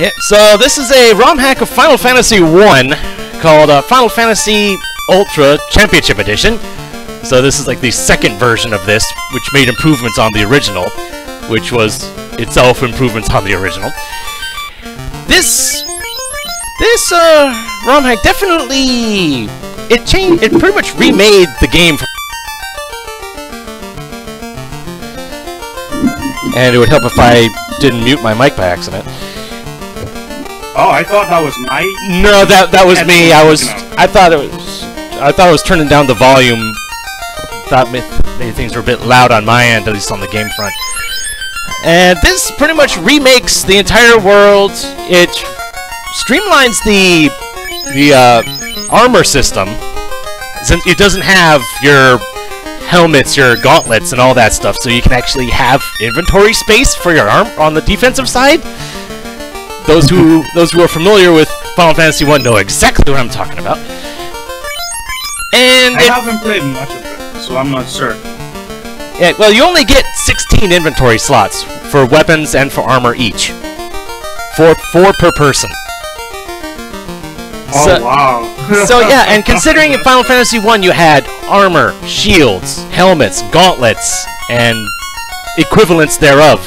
Yeah, so this is a ROM hack of Final Fantasy 1 called Final Fantasy Ultra Championship Edition. So this is like the second version of this, which made improvements on the original, which was itself improvements on the original. This ROM hack definitely it pretty much remade the game. And it would help if I didn't mute my mic by accident. Oh, I thought that was my... No, that was me. I thought it was turning down the volume. Thought maybe things were a bit loud on my end, at least on the game front. And this pretty much remakes the entire world. It streamlines the armor system, since it doesn't have your helmets, your gauntlets, and all that stuff, so you can actually have inventory space for your arm on the defensive side. Those who are familiar with Final Fantasy 1 know exactly what I'm talking about. And I haven't played much of it, so I'm not certain. Yeah, well, you only get 16 inventory slots for weapons and for armor each. Four per person. Oh, wow. So yeah, and considering in Final Fantasy 1 you had armor, shields, helmets, gauntlets, and equivalents thereof.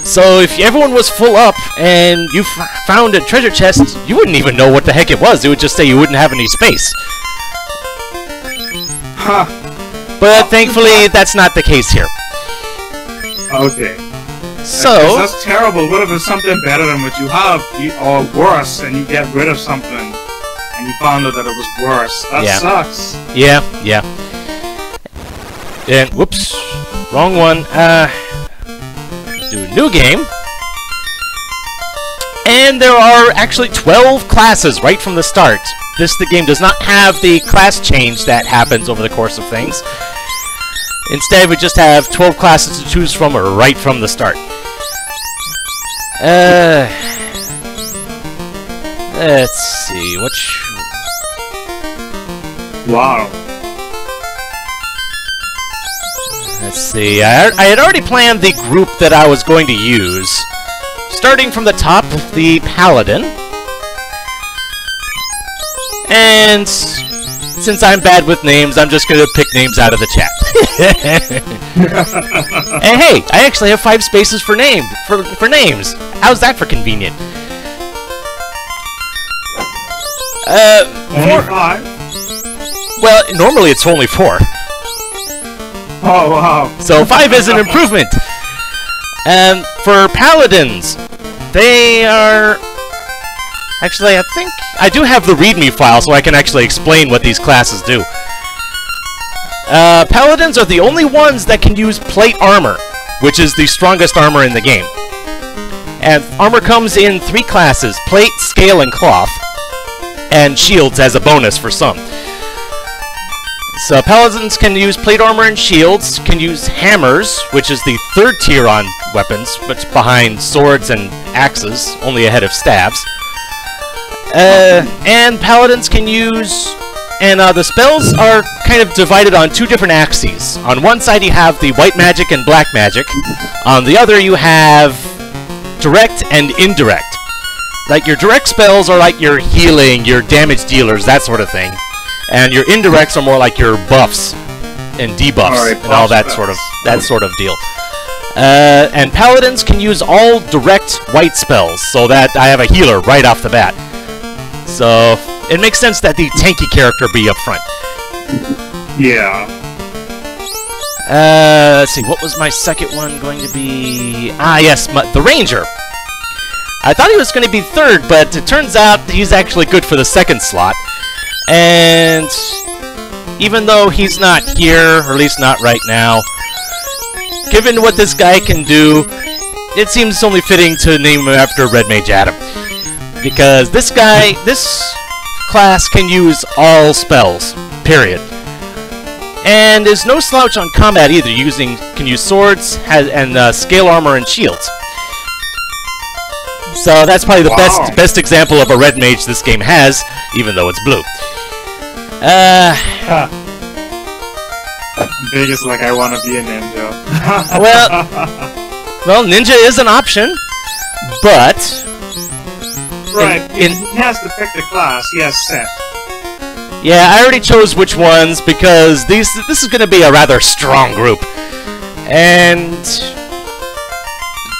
So if everyone was full up and you found a treasure chest, you wouldn't even know what the heck it was. It would just say you wouldn't have any space. Huh. But thankfully, that's not the case here. Okay. So... that's terrible. What if it's something better than what you have, or worse, and you get rid of something, and you found out that it was worse? That sucks. Yeah, yeah. And, whoops. Wrong one. Do a new game. And there are actually 12 classes right from the start. The game does not have the class change that happens over the course of things. Instead, we just have 12 classes to choose from right from the start. Let's see, Wow. Let's see, I had already planned the group that I was going to use. Starting from the top, the Paladin. And since I'm bad with names, I'm just going to pick names out of the chat. And hey, I actually have 5 spaces for names. How's that for convenient? Only 5? Well, normally it's only 4. Oh, wow. So 5 is an improvement. For Paladins, they are... Actually, I think I do have the README file, so I can actually explain what these classes do. Paladins are the only ones that can use plate armor, which is the strongest armor in the game. And armor comes in 3 classes: plate, scale, and cloth. And shields as a bonus for some. So Paladins can use plate armor and shields, can use hammers, which is the 3rd tier on weapons, but behind swords and axes, only ahead of staves. And Paladins can use... And the spells are kind of divided on 2 different axes. On one side you have the white magic and black magic. On the other you have direct and indirect. Like, your direct spells are like your healing, your damage dealers, that sort of thing. And your indirects are more like your buffs and debuffs and all that sort of deal. And Paladins can use all direct white spells, so that I have a healer right off the bat. So it makes sense that the tanky character be up front. Yeah. Let's see, what was my second one going to be? Ah, yes, the Ranger. I thought he was going to be 3rd, but it turns out he's actually good for the 2nd slot. And even though he's not here, or at least not right now, given what this guy can do, it seems only fitting to name him after Red Mage Adam. Because this class can use all spells, period. And is no slouch on combat either, can use swords, and scale armor and shields. So that's probably the best example of a red mage this game has, even though it's blue. Biggest like I want to be a ninja. well, ninja is an option, but Right. He has to pick the class. He has set. Yeah, I already chose which ones because this is going to be a rather strong group. And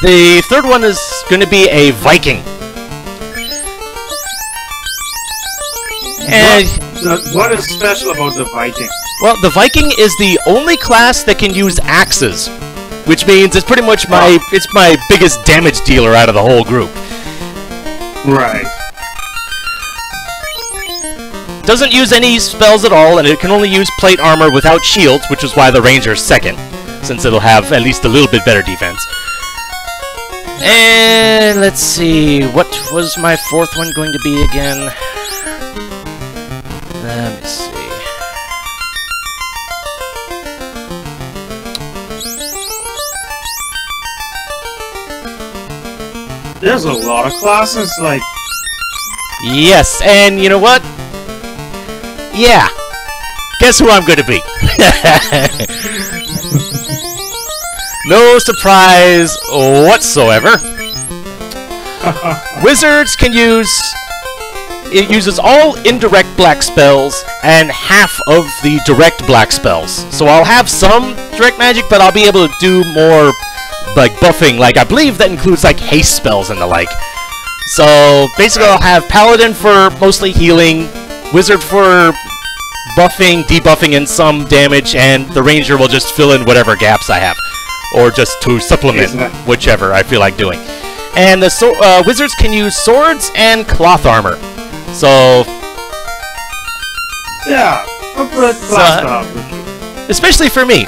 the third one is going to be a Viking. And what is special about the Viking? well, the Viking is the only class that can use axes, which means it's pretty much my biggest damage dealer out of the whole group. Right. Doesn't use any spells at all, and it can only use plate armor without shields, which is why the Ranger's second, since it'll have at least a little bit better defense. And let's see, what was my fourth one going to be again? Let me see. There's a lot of classes, like... Yes, and you know what? Yeah. Guess who I'm going to be? No surprise whatsoever. Wizards can use... It uses all indirect black spells and half of the direct black spells. So I'll have some direct magic, but I'll be able to do more, like, buffing. Like, I believe that includes, like, haste spells and the like. So, basically I'll have Paladin for mostly healing, Wizard for buffing, debuffing, and some damage, and the Ranger will just fill in whatever gaps I have. Or just to supplement whichever I feel like doing. And the Wizards can use swords and cloth armor. So... Yeah, a good class to have. Especially for me.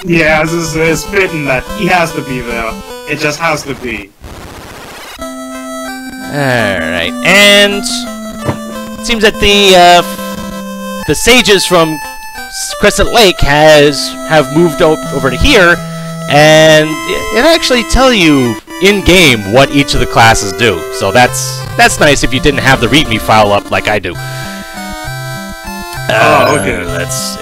Yeah, it's fitting that he has to be there. It just has to be. Alright, and... It seems that the sages from Crescent Lake have moved over to here, and it actually tell you in-game what each of the classes do. So that's nice if you didn't have the README file up like I do. Okay. Let's see.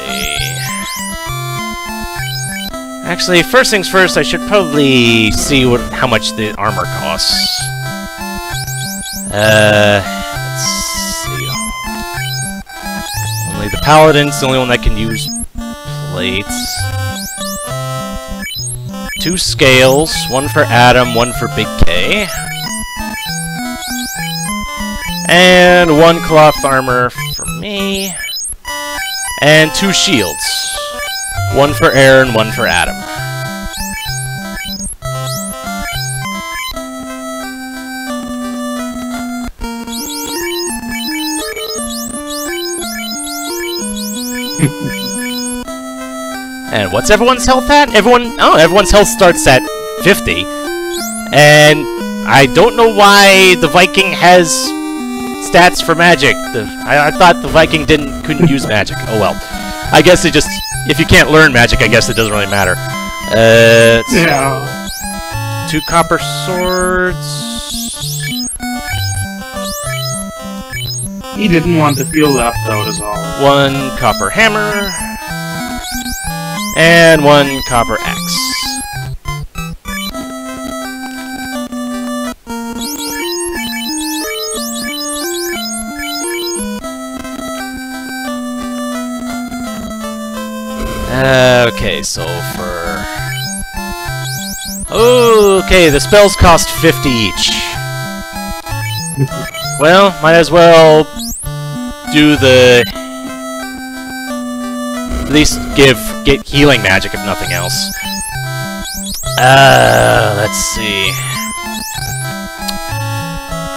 Actually, first things first, I should probably see how much the armor costs. Let's see. Only the Paladin's the only one that can use plates. 2 scales, 1 for Adam, 1 for Big K. And 1 cloth armor for me. And 2 shields. 1 for Aaron, 1 for Adam. And what's everyone's health at? Everyone's health starts at 50. And I don't know why the Viking has stats for magic. I thought the Viking couldn't use magic. Oh well. I guess it just... If you can't learn magic, I guess it doesn't really matter. Yeah. 2 copper swords. He didn't want to feel left out is all. 1 copper hammer. And 1 copper axe. Okay, so for... Okay, the spells cost 50 each. Well, might as well do the... At least get healing magic, if nothing else. Let's see.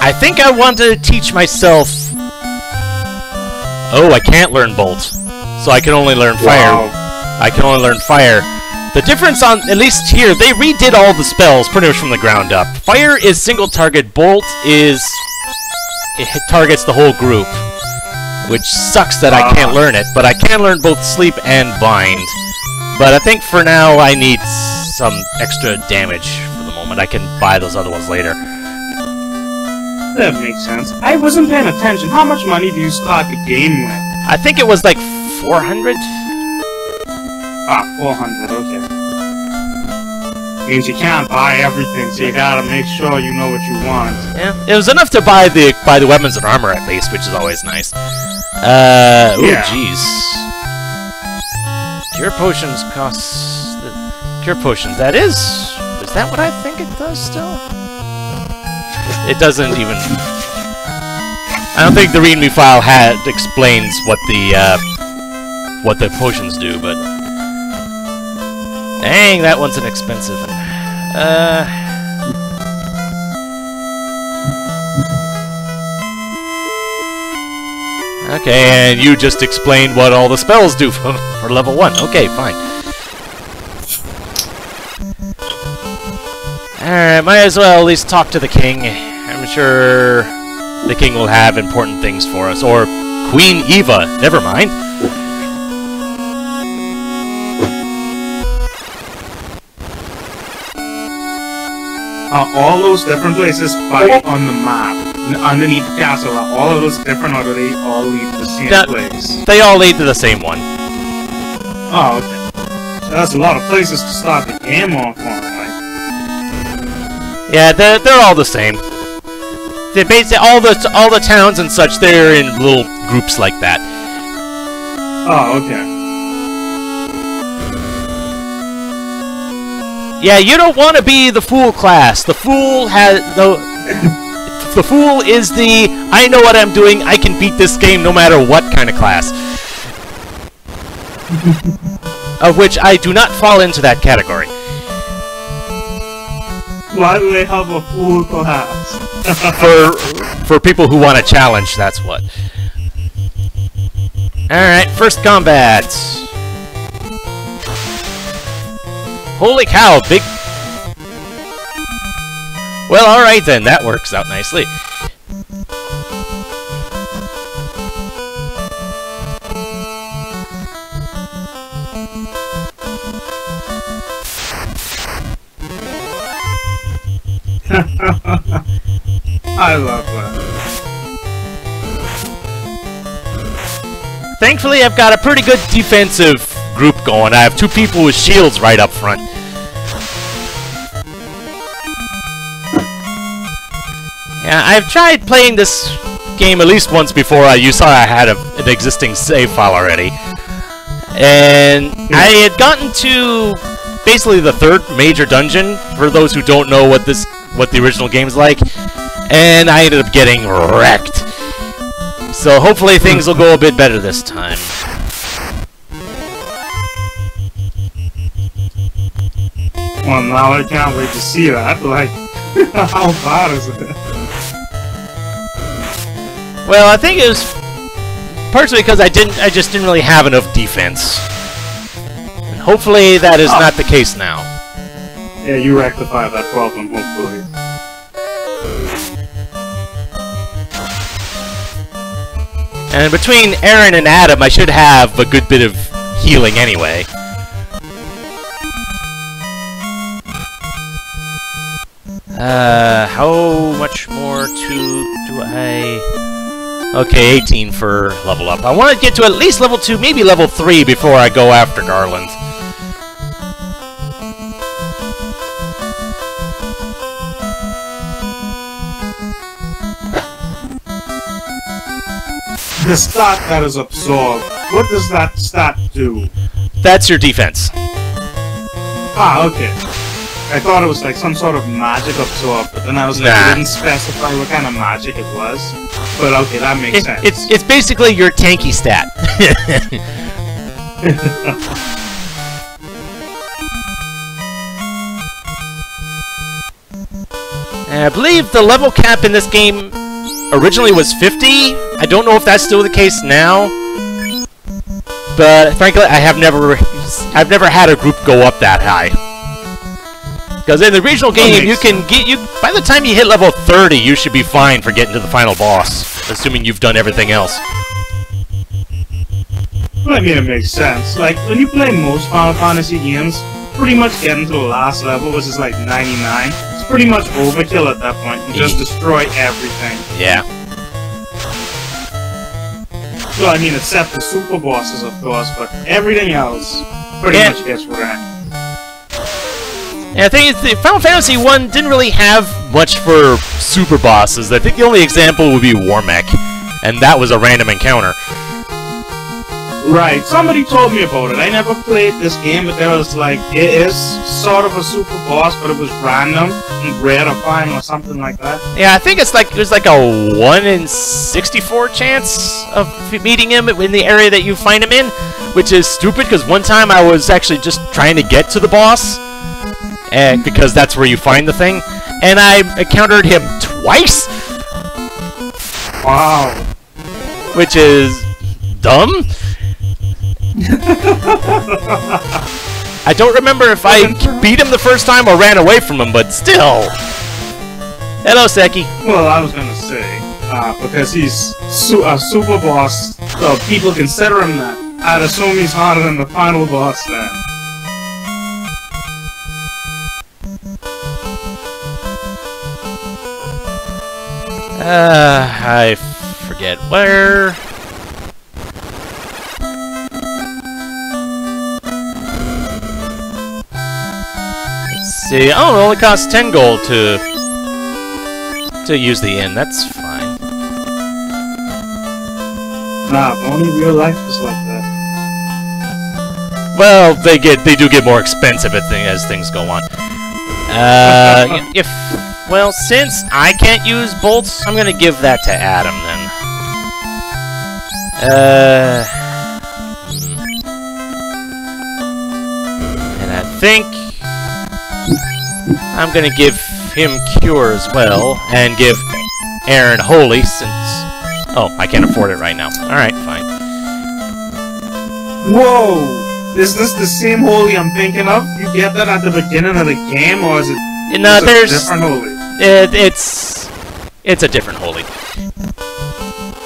I think I want to teach myself... Oh, I can't learn Bolt. So I can only learn Fire. Wow. I can only learn Fire. The difference on, at least here, they redid all the spells pretty much from the ground up. Fire is single target, Bolt is... It targets the whole group. Which sucks that I can't learn it, but I can learn both Sleep and Bind. But I think for now I need some extra damage for the moment. I can buy those other ones later. That makes sense. I wasn't paying attention. How much money do you start the game with? I think it was like 400? 400, okay. means you can't buy everything, so you gotta make sure you know what you want. Yeah, it was enough to buy the weapons and armor at least, which is always nice. Ooh, jeez. Cure potions costs... Cure potions, that is... Is that what I think it does still? It doesn't even... I don't think the README file explains what the potions do, but... Dang, that one's an expensive one. Okay, and you just explained what all the spells do for level 1. Okay, fine. Alright, might as well at least talk to the king. I'm sure the king will have important things for us. Or Queen Eva, never mind. All those different places on the map, underneath the castle, are all of those different, or do they all lead to the same place? They all lead to the same one. Oh, okay. So that's a lot of places to start the game off on, right? Yeah, they're all the same. They basically all the towns and such. They're in little groups like that. Oh, okay. Yeah, you don't want to be the fool class. The fool has the fool is the I know what I'm doing. I can beat this game no matter what kind of class. Of which I do not fall into that category. Why do they have a fool class? for people who want a challenge, that's what. Alright, first combat. Holy cow, big... Well, alright then, that works out nicely. I love that. Thankfully, I've got a pretty good defensive group going. I have 2 people with shields right up front. Yeah, I've tried playing this game at least once before. You saw I had an existing save file already. And I had gotten to basically the 3rd major dungeon, for those who don't know what the original game's like. And I ended up getting wrecked. So hopefully things will go a bit better this time. Well, now I can't wait to see that. Like, how bad is it? Well, I think it was partially because I just didn't really have enough defense. And hopefully that is not the case now. Yeah, you rectify that problem, hopefully. And between Aaron and Adam, I should have a good bit of healing anyway. How much more do I... Okay, 18 for level up. I want to get to at least level 2, maybe level 3 before I go after Garland. The stat that is absorbed, what does that stat do? That's your defense. Ah, okay. I thought it was like some sort of magic absorb, but then I was like, it didn't specify what kind of magic it was. But okay, that makes sense. It's basically your tanky stat. I believe the level cap in this game originally was 50. I don't know if that's still the case now. But frankly, I've never had a group go up that high. Because in the original game, you can get by the time you hit level 30, you should be fine for getting to the final boss, assuming you've done everything else. Well, I mean, it makes sense. Like, when you play most Final Fantasy games, pretty much getting to the last level, which is like 99, it's pretty much overkill at that point. You just destroy everything. Yeah. Well, I mean, except the super bosses, of course, but everything else pretty much gets wrecked. And I think the Final Fantasy 1 didn't really have much for super bosses. I think the only example would be Warmech, and that was a random encounter. Right, somebody told me about it. I never played this game, but there was like, it is sort of a super boss, but it was random and rare to find or something like that. Yeah, I think it's like there's like a 1 in 64 chance of meeting him in the area that you find him in, which is stupid because one time I was actually just trying to get to the boss, and because that's where you find the thing, and I encountered him twice. Wow. Which is dumb. I don't remember if I beat him the first time or ran away from him, but still. Hello, Seki. Well, I was gonna say, because he's a super boss, so people consider him that. I'd assume he's harder than the final boss then. I forget where. See, oh, it only costs 10 gold to use the inn. That's fine. Nah, only real life is like that. Well, they do get more expensive as things go on. Well, since I can't use bolts, I'm gonna give that to Adam then. And I think I'm gonna give him Cure as well, and give Aaron Holy, since... Oh, I can't afford it right now. Alright, fine. Whoa! Is this the same Holy I'm thinking of? You get that at the beginning of the game, or is it No, there's... a different Holy? It's a different Holy.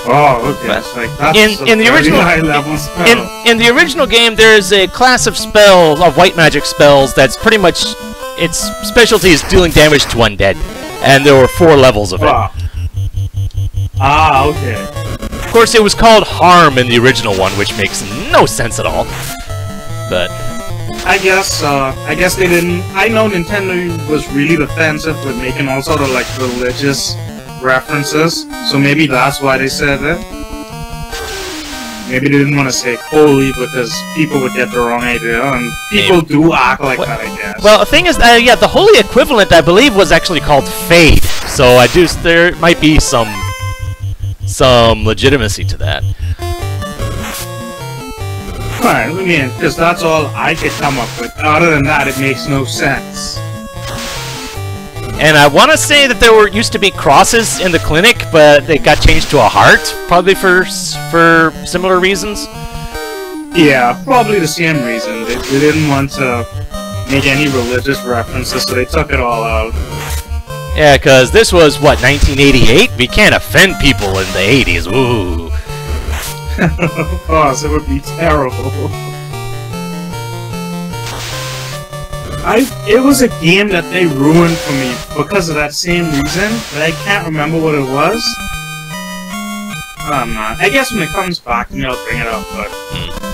Oh, okay. It's like, that's in the original high level spell. In the original game, there's a class of spells, of white magic spells, that's pretty much... Its specialty is dealing damage to undead, and there were 4 levels of it. Wow. Ah, okay. Of course, it was called Harm in the original one, which makes no sense at all. But I guess they didn't. I know Nintendo was really defensive with making all sort of like religious references, so maybe that's why they said it. Maybe they didn't want to say holy because people would get the wrong idea, and people do act like that, I guess. Well, the thing is, yeah, the holy equivalent, I believe, was actually called Fade, so there might be some legitimacy to that. Right, I mean, because that's all I could come up with. Other than that, it makes no sense. And I want to say that there used to be crosses in the clinic, but they got changed to a heart, probably for similar reasons. Yeah, probably the same reason. They didn't want to make any religious references, so they took it all out. Yeah, because this was, what, 1988? We can't offend people in the 80s, ooh. Oh, so it would be terrible. It was a game that they ruined for me because of that same reason, but I can't remember what it was. I guess when it comes back to me, I'll bring it up, but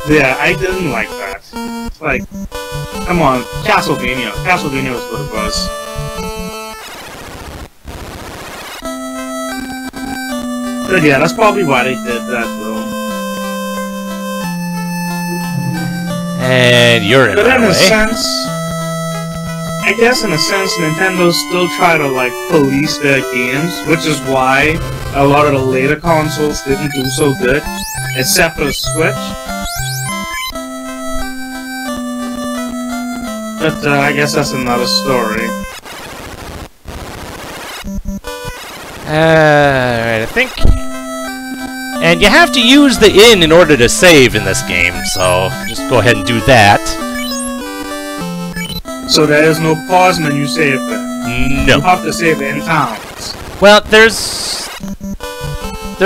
yeah, I didn't like that. It's like, come on, Castlevania. Castlevania was what it was. But yeah, that's probably why they did that, though. And you're in But my in way. a sense, I guess in a sense, Nintendo still try to like police their games, which is why a lot of the later consoles didn't do so good, except for the Switch. But I guess that's another story. Alright, I think... And you have to use the inn in order to save in this game, so just go ahead and do that. So there is no pause menu save then? No. You have to save in towns. Well, there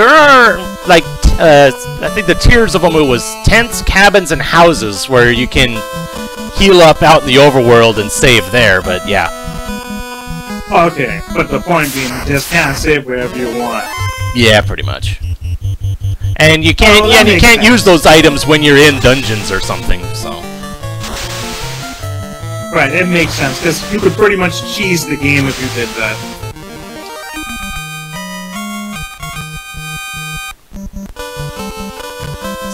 are, like, I think the tiers of them, it was tents, cabins, and houses where you can heal up out in the overworld and save there, but yeah. Okay, but the point being, you just can't save wherever you want. Yeah, pretty much. And you can't use those items when you're in dungeons or something, so... Right, it makes sense, because you could pretty much cheese the game if you did that.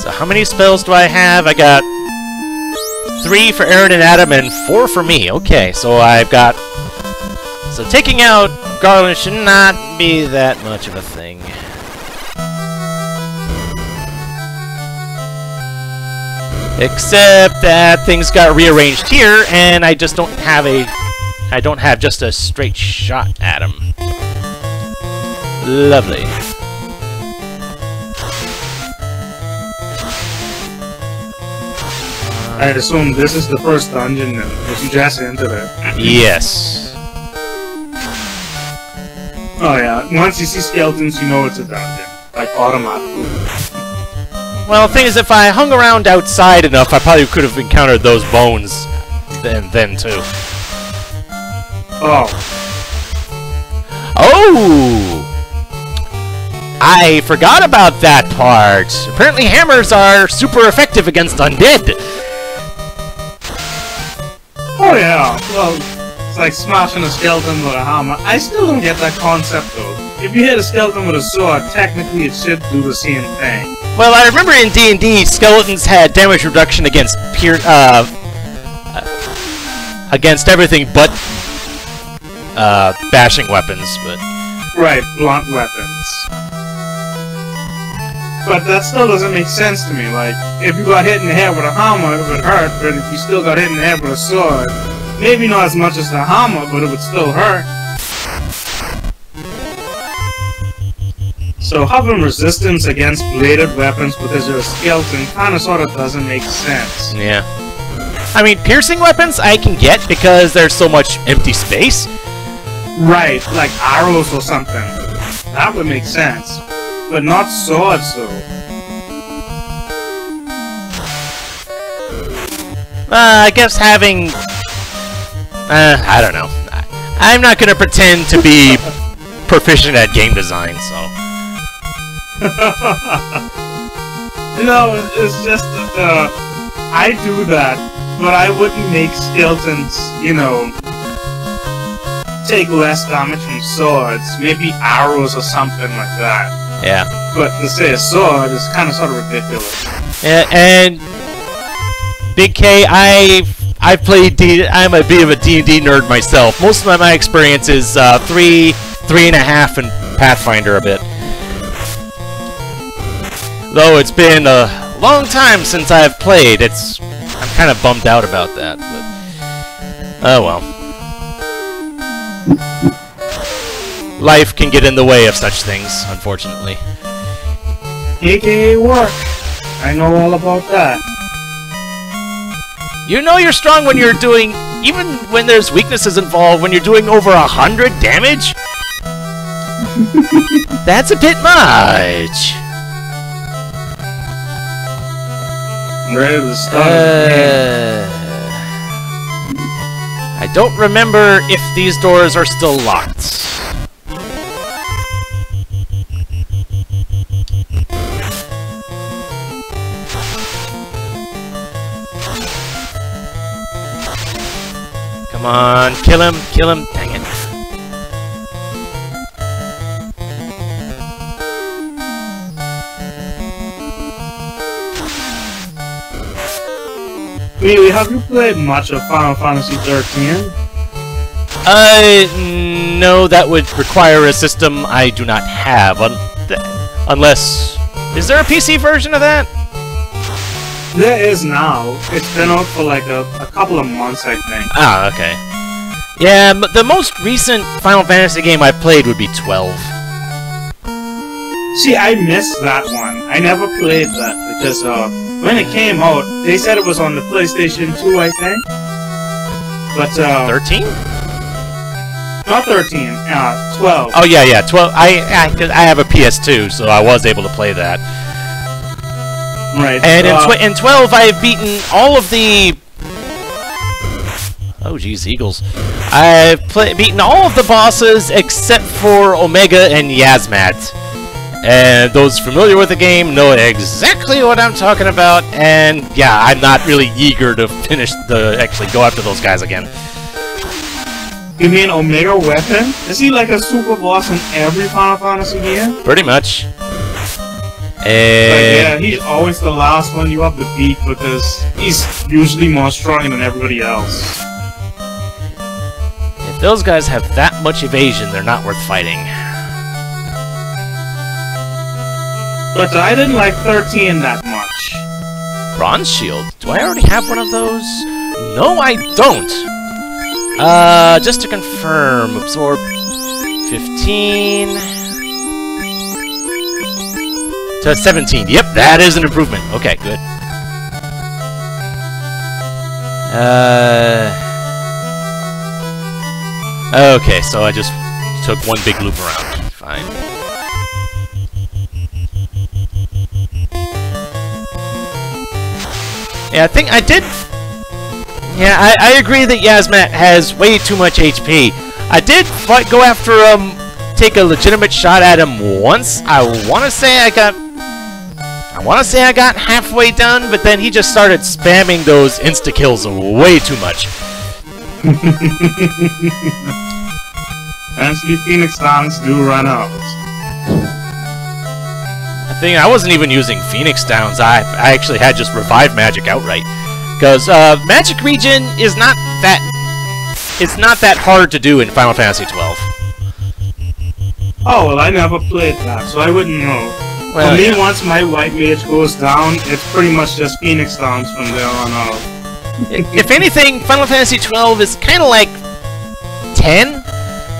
So how many spells do I have? I got 3 for Aaron and Adam and 4 for me. Okay, so I've got... So taking out Garland should not be that much of a thing. Except that things got rearranged here, and I just don't have a... I don't have just a straight shot at him. Lovely. I assume this is the first dungeon that you just entered it. Yes. Oh yeah, once you see skeletons, you know it's a dungeon. Like, automatically. Well, the thing is, if I hung around outside enough, I probably could have encountered those bones then too. Oh. Oh! I forgot about that part. Apparently hammers are super effective against undead. Oh yeah, well, it's like smashing a skeleton with a hammer. I still don't get that concept though. If you hit a skeleton with a sword, technically it should do the same thing. Well, I remember in D&D, skeletons had damage reduction against against everything but bashing weapons, but... Right, blunt weapons. But that still doesn't make sense to me. Like, if you got hit in the head with a hammer, it would hurt, but if you still got hit in the head with a sword, maybe not as much as the hammer, but it would still hurt. So having resistance against bladed weapons because you're a skeleton kinda sorta doesn't make sense. Yeah. I mean, piercing weapons I can get because there's so much empty space. Right, like arrows or something. That would make sense. But not swords, though. I guess having... I don't know. I'm not gonna pretend to be proficient at game design, so... No, it's just that, I do that, but I wouldn't make skeletons, you know, take less damage from swords. Maybe arrows or something like that. Yeah. But to say a sword is kind of sort of ridiculous. Yeah, and Big K, I've played I'm a bit of a D&D nerd myself. Most of my experience is 3, 3.5, and Pathfinder a bit. Though it's been a long time since I've played, I'm kind of bummed out about that. But oh well. Life can get in the way of such things, unfortunately. AKA work. I know all about that. You know you're strong when you're doing, even when there's weaknesses involved, when you're doing over 100 damage? That's a bit much. I'm ready to start. I don't remember if these doors are still locked. Come on, kill him, dang it. Melee, have you played much of Final Fantasy 13? No, that would require a system I do not have, unless... Is there a PC version of that? There is now. It's been out for like a couple of months, I think. Ah, okay. Yeah, but the most recent Final Fantasy game I've played would be 12. See, I missed that one. I never played that because when it came out, they said it was on the PlayStation 2, I think. But 13? Not 13. 12. Oh yeah, 12. I have a PS2, so I was able to play that. Right. And in 12, I've beaten all of the... Oh, geez, Eagles. I've beaten all of the bosses except for Omega and Yasmat. And those familiar with the game know exactly what I'm talking about. And yeah, I'm not really eager to actually go after those guys again. You mean Omega Weapon? Is he like a super boss in every Final Fantasy game? Pretty much. But yeah, he's always the last one you have to beat because he's usually more strong than everybody else. If those guys have that much evasion, they're not worth fighting. But I didn't like 13 that much. Bronze Shield? Do I already have one of those? No, I don't! Just to confirm, absorb 15... to 17. Yep, that is an improvement. Okay, good. Okay, so I just took one big loop around. Fine. Yeah, I think I did... Yeah, I agree that Yasmat has way too much HP. I did go after him, take a legitimate shot at him once. I want to say I got halfway done, but then he just started spamming those insta-kills way too much. Eventually, Phoenix Downs do run out. I think I wasn't even using Phoenix Downs. I actually had just Revive Magic outright. Because Magic Regen is not that... It's not that hard to do in Final Fantasy XII. Oh, well, I never played that, so I wouldn't know. Well, for me, yeah. Once my white mage goes down, it's pretty much just Phoenix Downs from there on out. If anything, Final Fantasy XII is kind of like 10,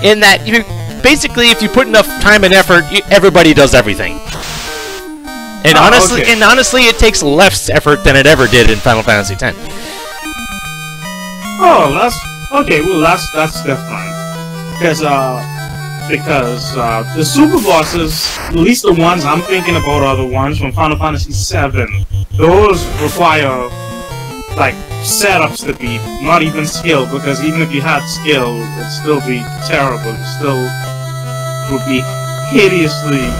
in that you basically, if you put enough time and effort, everybody does everything. And honestly, it takes less effort than it ever did in Final Fantasy X. Oh, that's okay. Well, that's different because the super bosses, at least the ones I'm thinking about, are the ones from Final Fantasy VII. Those require like setups to beat, not even skill. Because even if you had skill, it'd still be terrible. It still would be hideously.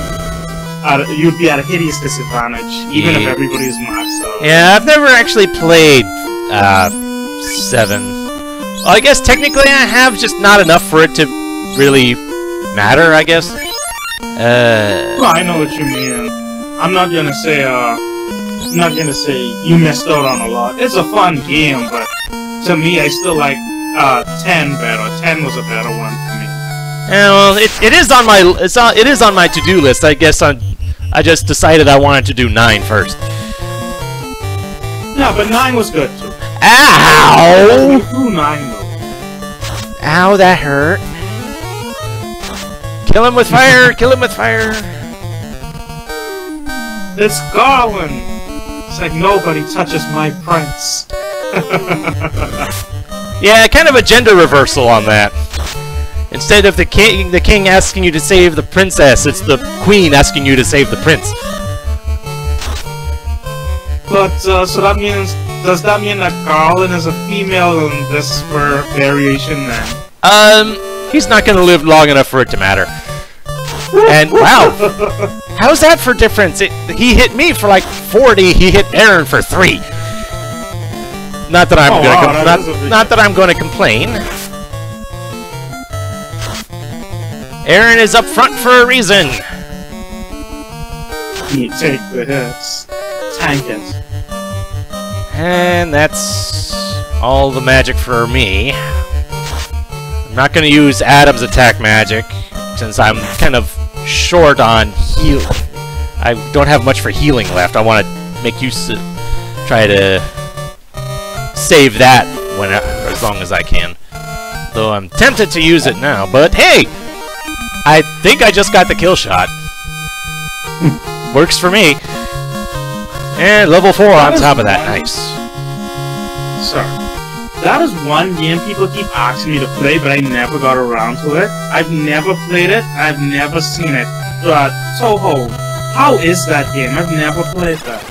You'd be at a hideous disadvantage, even if everybody is maxed out. Yeah, I've never actually played 7. Well, I guess technically I have, just not enough for it to really matter, I guess. Well, I know what you mean. I'm not gonna say you missed out on a lot. It's a fun game, but to me, I still like 10 better. 10 was a better one for me. Yeah, well, it is on my to-do list. I guess I just decided I wanted to do 9 first. Yeah, but 9 was good too. Ow! Through 9 though. Ow, that hurt. Kill him with fire! Kill him with fire! It's Garland. It's like nobody touches my prince. Yeah, kind of a gender reversal on that. Instead of the king asking you to save the princess, it's the queen asking you to save the prince. But so that means, does that mean that Garland is a female in this variation then? He's not gonna live long enough for it to matter. And wow, how's that for difference? He hit me for like 40. He hit Aaron for 3. Not that I'm going to complain. Aaron is up front for a reason. You take the hits. Tank it. And that's all the magic for me. I'm not going to use Adam's attack magic, since I'm kind of short on heal. I don't have much for healing left. I want to make use of, try to save that as long as I can. Though I'm tempted to use it now, but hey! I think I just got the kill shot. Works for me. And level 4 on top of that. Nice. Sir, that is one game people keep asking me to play, but I never got around to it. I've never played it. I've never seen it. Toho, how is that game? I've never played that.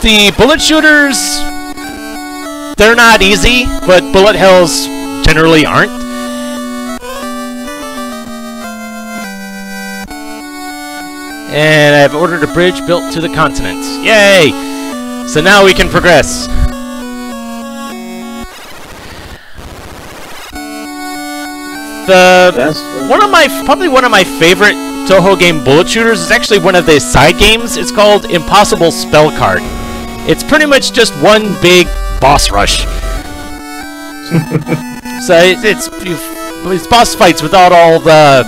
The bullet shooters, they're not easy, but bullet hells generally aren't. And I've ordered a bridge built to the continent. Yay! So now we can progress. Probably one of my favorite Toho game bullet shooters is actually one of the side games. It's called Impossible Spell Card. It's pretty much just one big boss rush. So it's boss fights without all the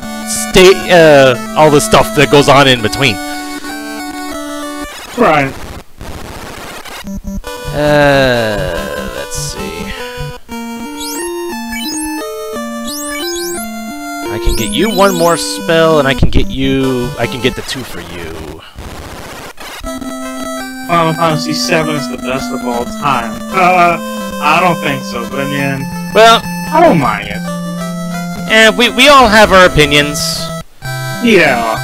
all the stuff that goes on in between. Right. Let's see. I can get you one more spell, and I can get the 2 for you. Final Fantasy VII is the best of all time. I don't think so, but I mean, well, I don't mind it. And we all have our opinions. Yeah.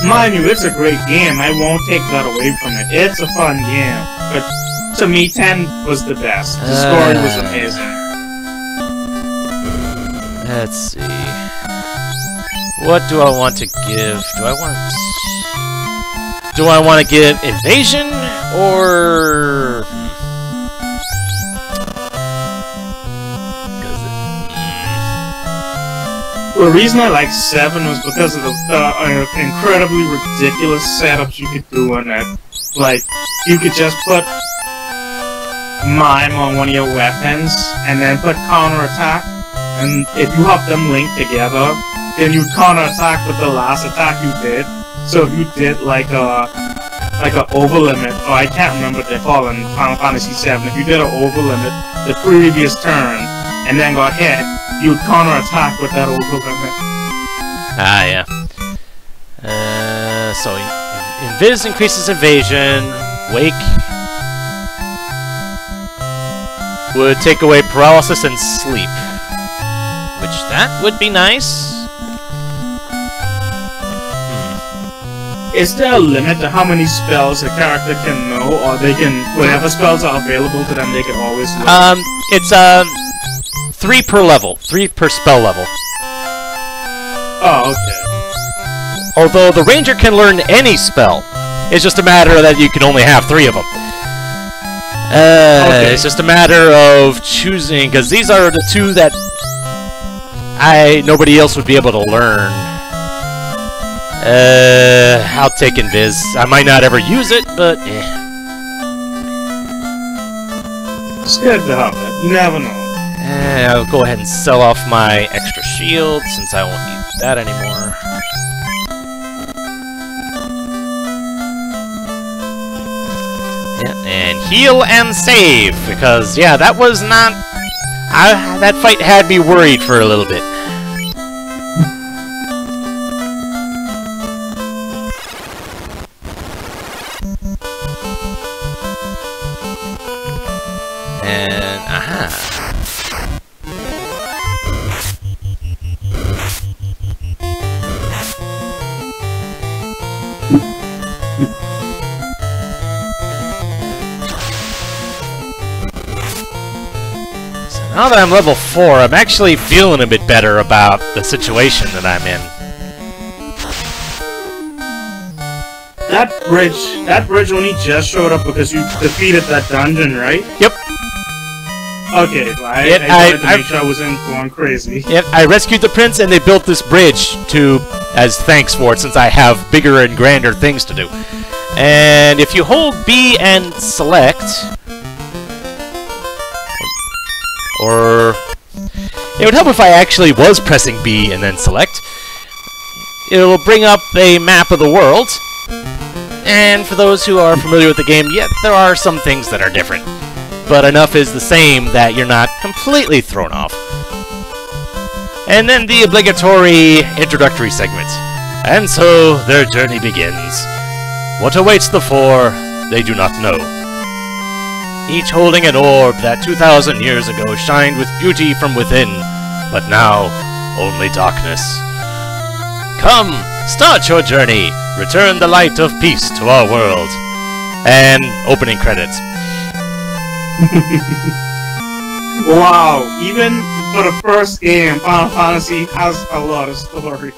Mind you, it's a great game. I won't take that away from it. It's a fun game, but to me, 10 was the best. The story was amazing. Let's see. What do I want to give? Do I want to give evasion or? The reason I like 7 was because of the incredibly ridiculous setups you could do in it. Like, you could just put Mime on one of your weapons, and then put counterattack, and if you have them linked together, then you counterattack with the last attack you did. So if you did like a over limit, or I can't remember what they call it in Final Fantasy VII, if you did an over limit the previous turn, and then got hit, you would counterattack with that over limit. Ah, yeah. So Invis increases evasion. Wake would take away paralysis and sleep, which that would be nice. Is there a limit to how many spells a character can know, or they can, whatever spells are available to them, they can always learn? It's 3 per level, 3 per spell level. Oh, okay. Although the ranger can learn any spell, it's just a matter that you can only have 3 of them. Okay. It's just a matter of choosing, because these are the 2 that nobody else would be able to learn. I'll take Invis. I might not ever use it, but It's good to have it. You never know. I'll go ahead and sell off my extra shield, since I won't need that anymore. Yeah, and heal and save, because, yeah, that was not... that fight had me worried for a little bit. And, aha. So now that I'm level 4, I'm actually feeling a bit better about the situation that I'm in. That bridge only just showed up because you defeated that dungeon, right? Yep. Okay, I wanted to make sure I wasn't going crazy. Yep, I rescued the prince and they built this bridge as thanks for it, since I have bigger and grander things to do. And if you hold B and select, or it would help if I actually was pressing B and then select, it'll bring up a map of the world. And for those who are familiar with the game, yeah, there are some things that are different. But enough is the same that you're not completely thrown off. And then the obligatory introductory segment. And so their journey begins. What awaits the 4, they do not know. Each holding an orb that 2,000 years ago shined with beauty from within, but now only darkness. Come, start your journey. Return the light of peace to our world. And opening credits. Wow, even for the first game, Final Fantasy has a lot of story.